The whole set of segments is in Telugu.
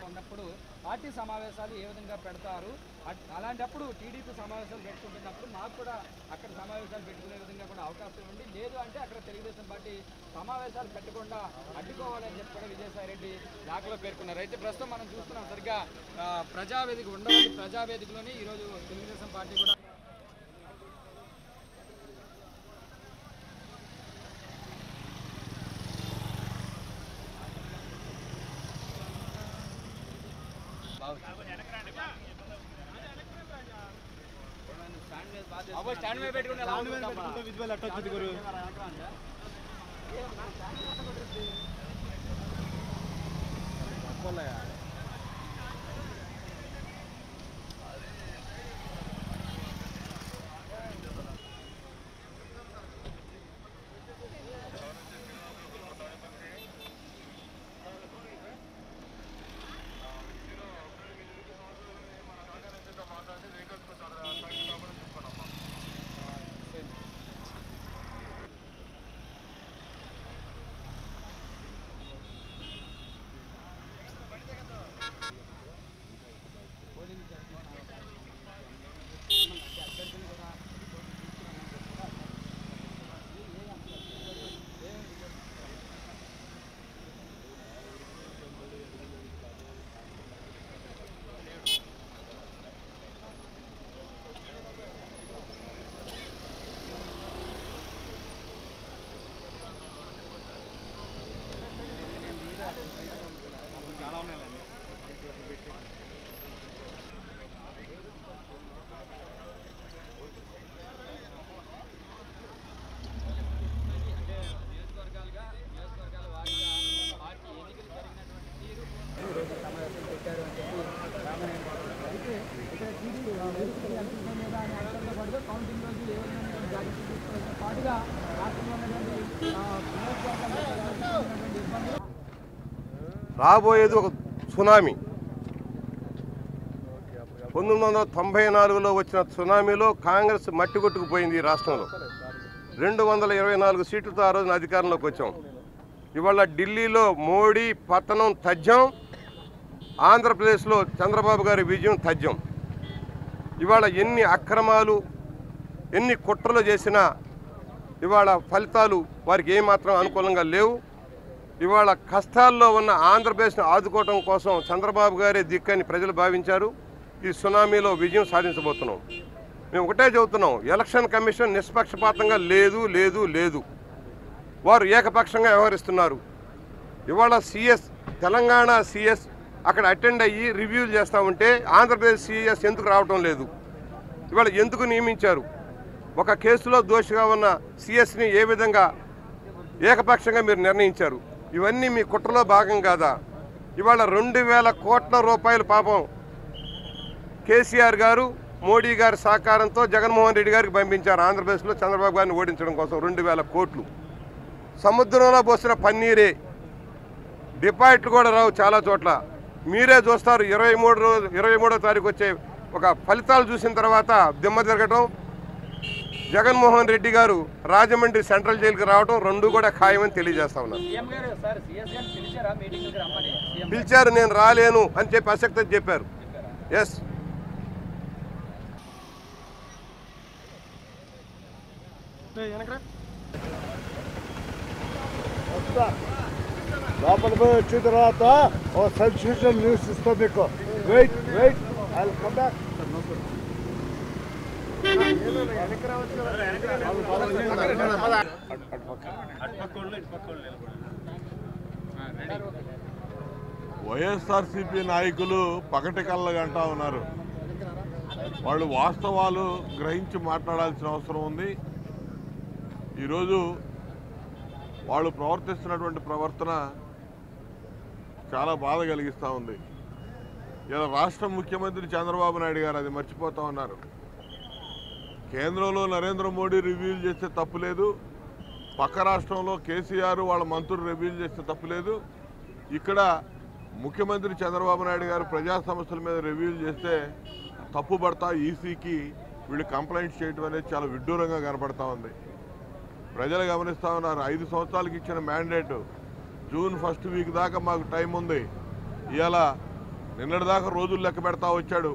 ఉన్నప్పుడు పార్టీ సమావేశాలు ఏ విధంగా పెడతారు, అలాంటప్పుడు టీడీపీ సమావేశాలు పెట్టుకుంటున్నప్పుడు మాకు కూడా అక్కడ సమావేశాలు పెట్టుకునే విధంగా కూడా అవకాశం ఉంది, లేదు అంటే అక్కడ తెలుగుదేశం పార్టీ సమావేశాలు పెట్టకుండా అడ్డుకోవాలని చెప్పి కూడా విజయసాయిరెడ్డి దాఖలో పేర్కొన్నారు. అయితే ప్రస్తుతం మనం చూస్తున్నాం సరిగ్గా ప్రజావేదిక ఉండవల్లి ప్రజావేదికలోని ఈరోజు తెలుగుదేశం పార్టీ కూడా స్టాండ్ మీద పెట్టుకుంటే విజువల్ అట్ట వచ్చింది గురు. రాబోయేది ఒక సునామీ. 1994లో వచ్చిన సునామీలో కాంగ్రెస్ మట్టి కొట్టుకుపోయింది ఈ రాష్ట్రంలో. 224 సీట్లతో ఆ రోజున అధికారంలోకి వచ్చాం. ఇవాళ ఢిల్లీలో మోడీ పతనం తథ్యం, ఆంధ్రప్రదేశ్లో చంద్రబాబు గారి విజయం తథ్యం. ఇవాళ ఎన్ని అక్రమాలు ఎన్ని కుట్రలు చేసినా ఇవాళ ఫలితాలు వారికి ఏమాత్రం అనుకూలంగా లేవు. ఇవాళ కష్టాల్లో ఉన్న ఆంధ్రప్రదేశ్ను ఆదుకోవడం కోసం చంద్రబాబు గారే దిక్కని ప్రజలు భావించారు. ఈ సునామీలో విజయం సాధించబోతున్నాం. మేము ఒకటే చెబుతున్నాం, ఎలక్షన్ కమిషన్ నిష్పక్షపాతంగా లేదు లేదు లేదు, వారు ఏకపక్షంగా వ్యవహరిస్తున్నారు. ఇవాళ సిఎస్ తెలంగాణ సిఎస్ అక్కడ అటెండ్ అయ్యి రివ్యూలు చేస్తూ ఉంటే ఆంధ్రప్రదేశ్ సిఎస్ ఎందుకు రావటం లేదు? ఇవాళ ఎందుకు నియమించారు? ఒక కేసులో దోషిగా ఉన్న సిఎస్ని ఏ విధంగా ఏకపక్షంగా మీరు నిర్ణయించారు? ఇవన్నీ మీ కుట్రలో భాగం కాదా? ఇవాళ 2000 కోట్ల రూపాయలు పాపం కేసీఆర్ గారు మోడీ గారి సహకారంతో జగన్మోహన్ రెడ్డి గారికి పంపించారు ఆంధ్రప్రదేశ్లో చంద్రబాబు గారిని ఓడించడం కోసం. 2000 కోట్లు సముద్రంలో పోసిన పన్నీరే, డిపాజిట్లు కూడా రావు చాలా చోట్ల. మీరే చూస్తారు 23వ తారీఖు వచ్చే ఒక ఫలితాలు చూసిన తర్వాత దిమ్మ తిరగటం, జగన్మోహన్ రెడ్డి గారు రాజమండ్రి సెంట్రల్ జైలుకి రావడం రెండు కూడా ఖాయమని తెలియజేస్తా ఉన్నారు. పిలిచారు, నేను రాలేను అని చెప్పి అసక్తి చెప్పారు. ఎస్, లోపల పోయి వచ్చిన తర్వాత ఓ సబ్స్టిట్యూషన్ న్యూస్ ఇస్తాం మీకు. Wait wait, I will come back. YSRCP నాయకులు పగటి కళ్ళగంటా ఉన్నారు. వాళ్ళు వాస్తవాలు గ్రహించి మాట్లాడాల్సిన అవసరం ఉంది. ఈరోజు వాళ్ళు ప్రవర్తిస్తున్నటువంటి ప్రవర్తన చాలా బాధ కలిగిస్తూ ఉంది. ఇలా రాష్ట్ర ముఖ్యమంత్రి చంద్రబాబు నాయుడు గారు అది మర్చిపోతూ ఉన్నారు. కేంద్రంలో నరేంద్ర మోడీ రివ్యూలు చేస్తే తప్పులేదు, పక్క రాష్ట్రంలో కేసీఆర్ వాళ్ళ మంత్రులు రివ్యూలు చేస్తే తప్పులేదు. ఇక్కడ ముఖ్యమంత్రి చంద్రబాబు నాయుడు గారు ప్రజా సమస్యల మీద రివ్యూలు చేస్తే తప్పుపడతా ఈసీకి వీళ్ళు కంప్లైంట్స్ చేయడం అనేది చాలా విడ్డూరంగా కనపడతా ఉంది. ప్రజలు గమనిస్తూ ఉన్నారు. 5 సంవత్సరాలకు ఇచ్చిన మ్యాండేట్ జూన్ ఫస్ట్ వీక్ దాకా మాకు టైం ఉంది. ఇవాళ నిన్నటిదాకా రోజులు లెక్క పెడతా వచ్చాడు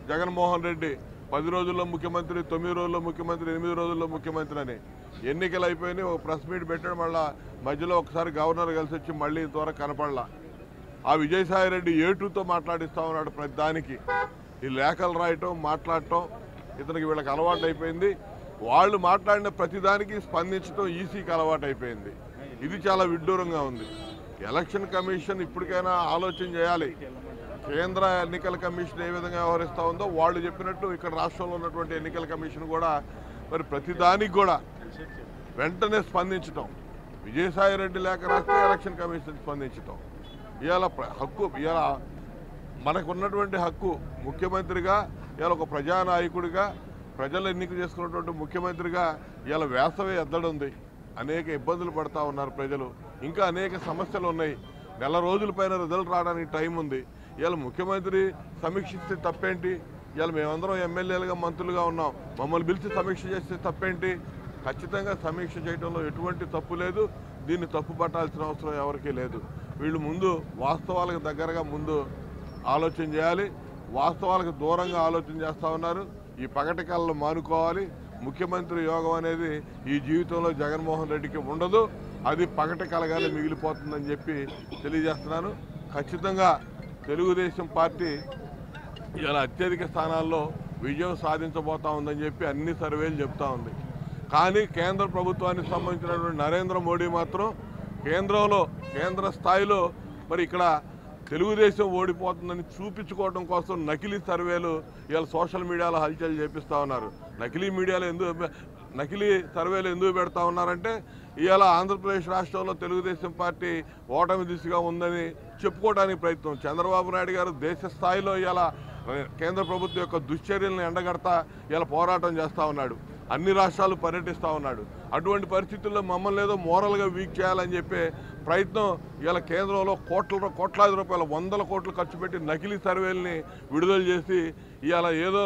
జగన్మోహన్ రెడ్డి. 10 రోజుల్లో ముఖ్యమంత్రి, 9 రోజుల్లో ముఖ్యమంత్రి, 8 రోజుల్లో ముఖ్యమంత్రి అని. ఎన్నికలు అయిపోయినాయి, ఒక ప్రెస్ మీట్ పెట్టాడు. మళ్ళీ మధ్యలో ఒకసారి గవర్నర్ కలిసి వచ్చి మళ్ళీ ఇంతవరకు కనపడలా. ఆ విజయసాయిరెడ్డి ఏటుతో మాట్లాడిస్తూ ఉన్నాడు ప్రతి దానికి. ఈ లేఖలు రాయటం, మాట్లాడటం ఇతనికి వీళ్ళకి అలవాటు అయిపోయింది. వాళ్ళు మాట్లాడిన ప్రతిదానికి స్పందించడం ఈసీకి అలవాటు అయిపోయింది. ఇది చాలా విడ్డూరంగా ఉంది. ఎలక్షన్ కమిషన్ ఇప్పటికైనా ఆలోచన చేయాలి. కేంద్ర ఎన్నికల కమిషన్ ఏ విధంగా వ్యవహరిస్తూ ఉందో వాళ్ళు చెప్పినట్టు ఇక్కడ రాష్ట్రంలో ఉన్నటువంటి ఎన్నికల కమిషన్ కూడా మరి ప్రతిదానికి కూడా వెంటనే స్పందించటం. విజయసాయిరెడ్డి లేఖ రాస్తే ఎలక్షన్ కమిషన్ స్పందించటం ఇవాళ హక్కు. ఇవాళ మనకున్నటువంటి హక్కు ముఖ్యమంత్రిగా, ఇవాళ ఒక ప్రజానాయకుడిగా, ప్రజలు ఎన్నిక చేసుకున్నటువంటి ముఖ్యమంత్రిగా ఇవాళ వేసవి ఎద్దడుంది. అనేక ఇబ్బందులు పడతా ఉన్నారు ప్రజలు. ఇంకా అనేక సమస్యలు ఉన్నాయి. నెల రోజుల పైన రిజల్ట్ రావడానికి టైం ఉంది. ఇవాళ ముఖ్యమంత్రి సమీక్షిస్తే తప్పేంటి? ఇవాళ మేమందరం ఎమ్మెల్యేలుగా, మంత్రులుగా ఉన్నాం. మమ్మల్ని పిలిచి సమీక్ష చేస్తే తప్పేంటి? ఖచ్చితంగా సమీక్ష చేయడంలో ఎటువంటి తప్పు లేదు. దీన్ని తప్పు పట్టాల్సిన అవసరం ఎవరికీ లేదు. వీళ్ళు ముందు వాస్తవాలకు దగ్గరగా ముందు ఆలోచన చేయాలి. వాస్తవాలకు దూరంగా ఆలోచన చేస్తూ ఉన్నారు. ఈ పగటి కళలు మానుకోవాలి. ముఖ్యమంత్రి యోగం అనేది ఈ జీవితంలో జగన్మోహన్ రెడ్డికి ఉండదు. అది పగటి కలగానే మిగిలిపోతుందని చెప్పి తెలియజేస్తున్నాను. ఖచ్చితంగా తెలుగుదేశం పార్టీ ఇలా అత్యధిక స్థానాల్లో విజయం సాధించబోతా ఉందని చెప్పి అన్ని సర్వేలు చెప్తా ఉంది. కానీ కేంద్ర ప్రభుత్వానికి సంబంధించినటువంటి నరేంద్ర మోడీ మాత్రం కేంద్ర స్థాయిలో మరి ఇక్కడ తెలుగుదేశం ఓడిపోతుందని చూపించుకోవడం కోసం నకిలీ సర్వేలు ఇవాళ సోషల్ మీడియాలో హల్చల్ చేపిస్తూ ఉన్నారు. నకిలీ సర్వేలు ఎందుకు పెడతా ఉన్నారంటే ఇవాళ ఆంధ్రప్రదేశ్ రాష్ట్రంలో తెలుగుదేశం పార్టీ ఓటమి దిశగా ఉందని చెప్పుకోవడానికి ప్రయత్నం. చంద్రబాబు నాయుడు గారు దేశ స్థాయిలో ఇవాళ కేంద్ర ప్రభుత్వం యొక్క దుశ్చర్యలను ఎండగడతా ఇవాళ పోరాటం చేస్తూ ఉన్నాడు. అన్ని రాష్ట్రాలు పర్యటిస్తూ ఉన్నాడు. అటువంటి పరిస్థితుల్లో మమ్మల్ని ఏదో మోరల్గా వీక్ చేయాలని చెప్పే ప్రయత్నం ఇవాళ కేంద్రంలో కోట్లాది రూపాయల 100 కోట్లు ఖర్చు పెట్టి నకిలీ సర్వేల్ని విడుదల చేసి ఇవాళ ఏదో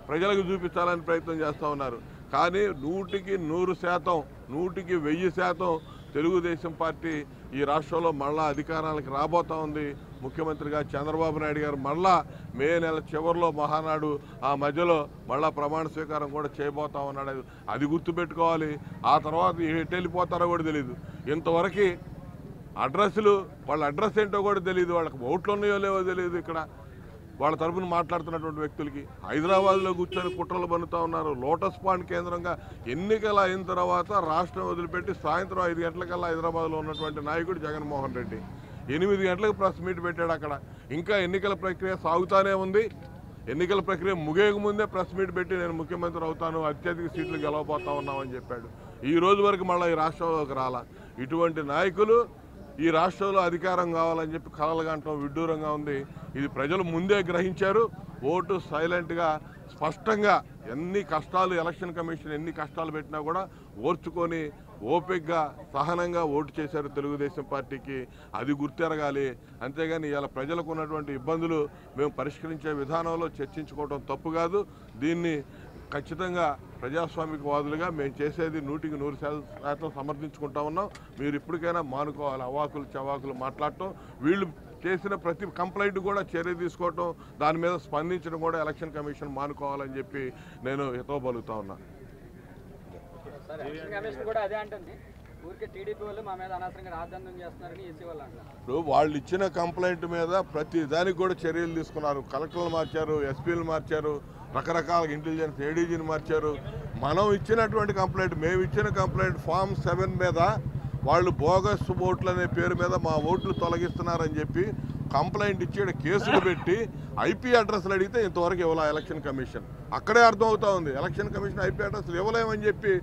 ప్రజలకు చూపించాలని ప్రయత్నం చేస్తూ ఉన్నారు. కానీ 100కి 100%, 100కి 1000% తెలుగుదేశం పార్టీ ఈ రాష్ట్రంలో మళ్ళా అధికారానికి రాబోతా ఉంది. ముఖ్యమంత్రిగా చంద్రబాబు నాయుడు గారు మళ్ళా మే నెల చివరిలో మహానాడు ఆ మధ్యలో మళ్ళా ప్రమాణ స్వీకారం కూడా చేయబోతా ఉన్నాడు. అది గుర్తుపెట్టుకోవాలి. ఆ తర్వాత ఎటు వెళ్ళిపోతారో కూడా తెలియదు. ఇంతవరకు వాళ్ళ అడ్రస్ ఏంటో కూడా తెలియదు. వాళ్ళకి ఓట్లు ఉన్నాయో లేవో తెలియదు. ఇక్కడ వాళ్ళ తరఫున మాట్లాడుతున్నటువంటి వ్యక్తులకి హైదరాబాద్లో కూర్చొని కుట్రలు పన్నుతూ ఉన్నారు. లోటస్ పాండ్ కేంద్రంగా ఎన్నికలు అయిన తర్వాత రాష్ట్రం వదిలిపెట్టి సాయంత్రం 5 గంటలకల్లా హైదరాబాద్లో ఉన్నటువంటి నాయకుడు జగన్మోహన్ రెడ్డి 8 గంటలకు ప్రెస్ మీట్ పెట్టాడు. అక్కడ ఇంకా ఎన్నికల ప్రక్రియ సాగుతానే ఉంది. ఎన్నికల ప్రక్రియ ముగియక ముందే ప్రెస్ మీట్ పెట్టి నేను ముఖ్యమంత్రి అవుతాను, అత్యధిక సీట్లు గెలవబోతా ఉన్నామని చెప్పాడు. ఈ రోజు వరకు మళ్ళీ ఈ రాష్ట్రంలోకి రాలా. ఇటువంటి నాయకులు ఈ రాష్ట్రంలో అధికారం కావాలని చెప్పి కలలుగంటం విడ్డూరంగా ఉంది. ఇది ప్రజలు ముందే గ్రహించారు. ఓటు సైలెంట్గా స్పష్టంగా ఎన్ని కష్టాలు ఎలక్షన్ కమిషన్ ఎన్ని కష్టాలు పెట్టినా కూడా ఓర్చుకొని ఓపికగా సహనంగా ఓటు చేశారు తెలుగుదేశం పార్టీకి. అది గుర్తెరగాలి. అంతేగాని ఇవాళ ప్రజలకు ఉన్నటువంటి ఇబ్బందులు మేము పరిష్కరించే విధానంలో చర్చించుకోవడం తప్పు కాదు. దీన్ని ఖచ్చితంగా ప్రజాస్వామికవాదులుగా మేము చేసేది 100కి 100% సమర్థించుకుంటా ఉన్నాం. మీరు ఇప్పటికైనా మానుకోవాలి అవాకులు చవాకులు మాట్లాడటం. వీళ్ళు చేసిన ప్రతి కంప్లైంట్ కూడా చర్య తీసుకోవటం, దాని మీద స్పందించడం కూడా ఎలక్షన్ కమిషన్ మానుకోవాలని చెప్పి నేను హితవు పలుకుతా ఉన్నా. ఇప్పుడు వాళ్ళు ఇచ్చిన కంప్లైంట్ మీద ప్రతి దానికి కూడా చర్యలు తీసుకున్నారు. కలెక్టర్లు మార్చారు, ఎస్పీలు మార్చారు, రకరకాల ఇంటెలిజెన్స్ ఏడీజీని మార్చారు. మనం ఇచ్చినటువంటి కంప్లైంట్, మేము ఇచ్చిన కంప్లైంట్ ఫామ్ 7 మీద వాళ్ళు బోగస్ ఓట్లు అనే పేరు మీద మా ఓట్లు తొలగిస్తున్నారని చెప్పి కంప్లైంట్ ఇచ్చి కేసులు పెట్టి ఐపీ అడ్రస్లు అడిగితే ఇంతవరకు ఇవ్వాల ఎలక్షన్ కమిషన్. అక్కడే అర్థమవుతా ఉంది ఎలక్షన్ కమిషన్ ఐపీ అడ్రస్లు ఇవ్వలేమని చెప్పి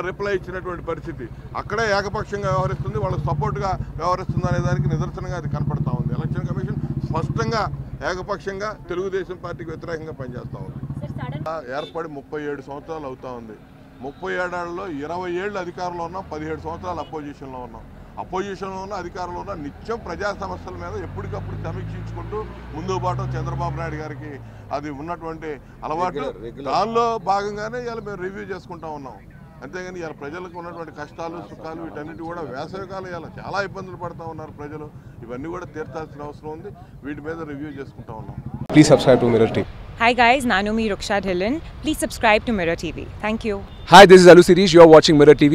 రిప్లై ఇచ్చినటువంటి పరిస్థితి. అక్కడే ఏకపక్షంగా వ్యవహరిస్తుంది, వాళ్ళకి సపోర్ట్గా వ్యవహరిస్తుంది అనే దానికి నిదర్శనంగా అది కనపడతా ఉంది. ఎలక్షన్ కమిషన్ స్పష్టంగా ఏకపక్షంగా తెలుగుదేశం పార్టీకి వ్యతిరేకంగా పనిచేస్తూ ఉంది. ఏర్పడి 37 సంవత్సరాలు అవుతా ఉంది. 37 ఏళ్లలో 20 ఏళ్ళు అధికారంలో ఉన్నాం, 17 సంవత్సరాలు అపోజిషన్లో ఉన్నాం. అపోజిషన్లో ఉన్న అధికారంలో ఉన్న నిత్యం ప్రజా సమస్యల మీద ఎప్పటికప్పుడు సమీక్షించుకుంటూ ముందుకు పోవడం చంద్రబాబు నాయుడు గారికి అది ఉన్నటువంటి అలవాటు. దానిలో భాగంగానే ఇవాళ మేము రివ్యూ చేసుకుంటా ఉన్నాం. అంతేగాని ఇలా ప్రజలకు ఉన్నటువంటి కష్టాలు సుఖాలు వీటన్నిటి కూడా వేసవికాలం ఇలా చాలా ఇబ్బందులు పడుతూ ఉన్నారు ప్రజలు. ఇవన్నీ కూడా తీర్చాల్సిన అవసరం ఉంది. వీటి మీద రివ్యూ చేసుకుంటా ఉన్నాం. Please subscribe to Mirror TV. Hi guys, Nanumi Ruksha Dhillon. Please subscribe to Mirror TV. Thank you. Hi, this is Alu Sirish. You are watching Mirror TV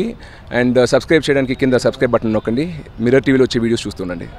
and subscribe cheyadaniki kinda subscribe button nokkandi. Mirror TV lo వచ్చే వీడియోస్ చూస్తుండండి.